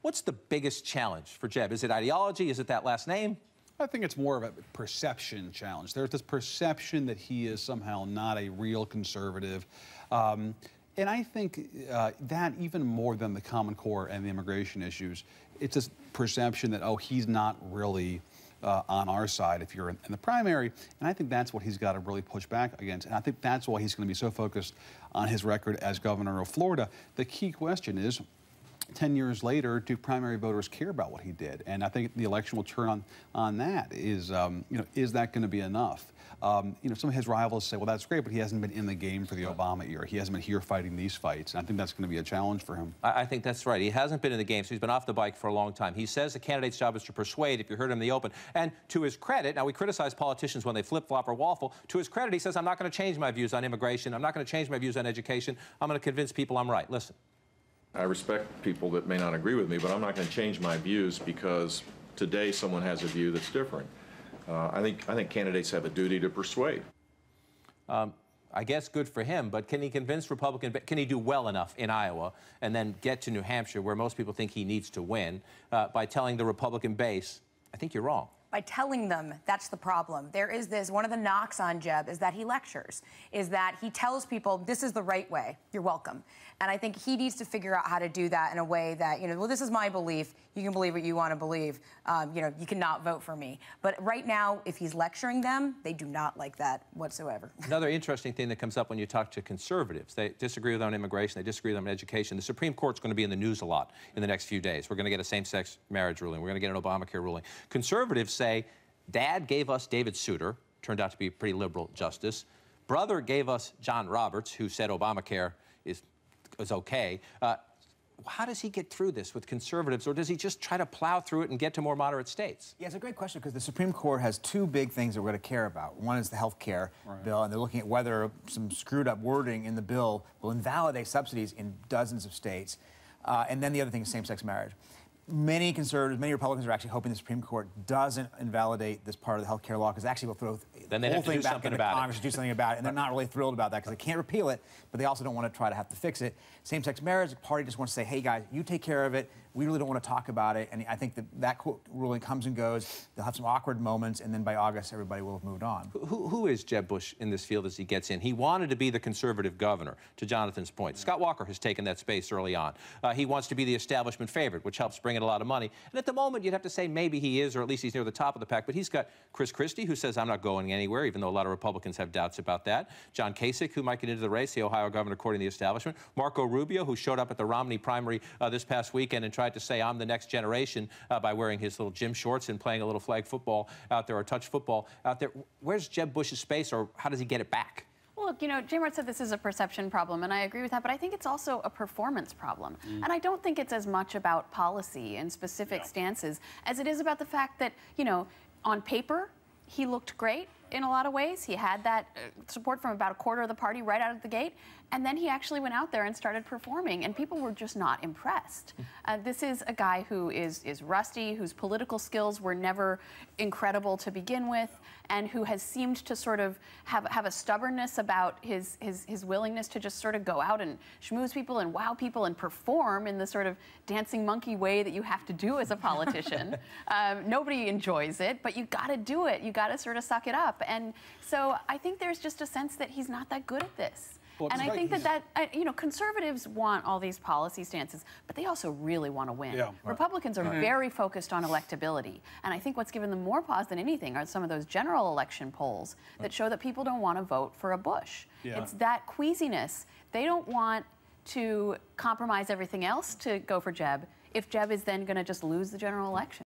What's the biggest challenge for Jeb? Is it ideology? Is it that last name? I think it's more of a perception challenge. There's this perception that he is somehow not a real conservative. And I think that even more than the Common Core and the immigration issues, it's this perception that, oh, he's not really on our side if you're in the primary. And I think that's what he's got to really push back against. And I think that's why he's going to be so focused on his record as governor of Florida. The key question is, 10 years later, do primary voters care about what he did? And I think the election will turn on that. Is that going to be enough? Some of his rivals say, well, that's great, but he hasn't been in the game for the Obama era. He hasn't been here fighting these fights. And I think that's going to be a challenge for him. I think that's right. He hasn't been in the game, so he's been off the bike for a long time. He says the candidate's job is to persuade, if you heard him in the open. And to his credit, now we criticize politicians when they flip-flop or waffle. To his credit, he says, I'm not going to change my views on immigration. I'm not going to change my views on education. I'm going to convince people I'm right. Listen. I respect people that may not agree with me, but I'm not going to change my views because today someone has a view that's different. I think candidates have a duty to persuade. I guess good for him, but can he convince Republicans? Can he do well enough in Iowa and then get to New Hampshire, where most people think he needs to win, by telling the Republican base, I think you're wrong? By telling them, that's the problem. There is this, one of the knocks on Jeb is that he lectures, is that he tells people, this is the right way, you're welcome. And I think he needs to figure out how to do that in a way that, well, this is my belief, you can believe what you want to believe, you cannot vote for me. But right now, if he's lecturing them, they do not like that whatsoever. Another interesting thing that comes up when you talk to conservatives, they disagree with them on immigration, they disagree with them on education. The Supreme Court's going to be in the news a lot in the next few days. We're going to get a same-sex marriage ruling. We're going to get an Obamacare ruling. Conservatives say, Dad gave us David Souter, turned out to be a pretty liberal justice. Brother gave us John Roberts, who said Obamacare is okay. How does he get through this with conservatives, or does he just try to plow through it and get to more moderate states? Yeah, it's a great question, because the Supreme Court has two big things that we're going to care about. One is the health care bill, and they're looking at whether some screwed up wording in the bill will invalidate subsidies in dozens of states. And then the other thing is same-sex marriage. Many conservatives, many Republicans are actually hoping the Supreme Court doesn't invalidate this part of the health care law, because actually will throw the whole thing back into Congress to do something about it. And they're not really thrilled about that, because they can't repeal it, but they also don't want to try to have to fix it. Same-sex marriage, the party just wants to say, hey, guys, you take care of it. We really don't want to talk about it. And I think that ruling comes and goes. They'll have some awkward moments, and then by August, everybody will have moved on. Who is Jeb Bush in this field as he gets in? He wanted to be the conservative governor, to Jonathan's point. Scott Walker has taken that space early on. He wants to be the establishment favorite, which helps bring in a lot of money. And at the moment, you'd have to say maybe he is, or at least he's near the top of the pack. But he's got Chris Christie, who says, I'm not going anywhere, even though a lot of Republicans have doubts about that. John Kasich, who might get into the race, the Ohio governor, according to the establishment. Marco Rubio, who showed up at the Romney primary this past weekend and tried to say, I'm the next generation by wearing his little gym shorts and playing a little flag football out there, or touch football out there. Where's Jeb Bush's space, or how does he get it back? Well, look, J-Mart said this is a perception problem, and I agree with that, but I think it's also a performance problem. And I don't think it's as much about policy and specific stances as it is about the fact that, on paper, he looked great in a lot of ways. He had that support from about a quarter of the party right out of the gate. And then he actually went out there and started performing, and people were just not impressed. This is a guy who is rusty, whose political skills were never incredible to begin with, and who has seemed to sort of have a stubbornness about his willingness to just sort of go out and schmooze people and wow people and perform in the sort of dancing monkey way that you have to do as a politician. Nobody enjoys it, but you got to do it. You got to sort of suck it up. And so I think there's just a sense that he's not that good at this. Well, and I think that conservatives want all these policy stances, but they also really want to win. Yeah, Republicans are very focused on electability. And I think what's given them more pause than anything are some of those general election polls that show that people don't want to vote for a Bush. It's that queasiness. They don't want to compromise everything else to go for Jeb if Jeb is then going to just lose the general election.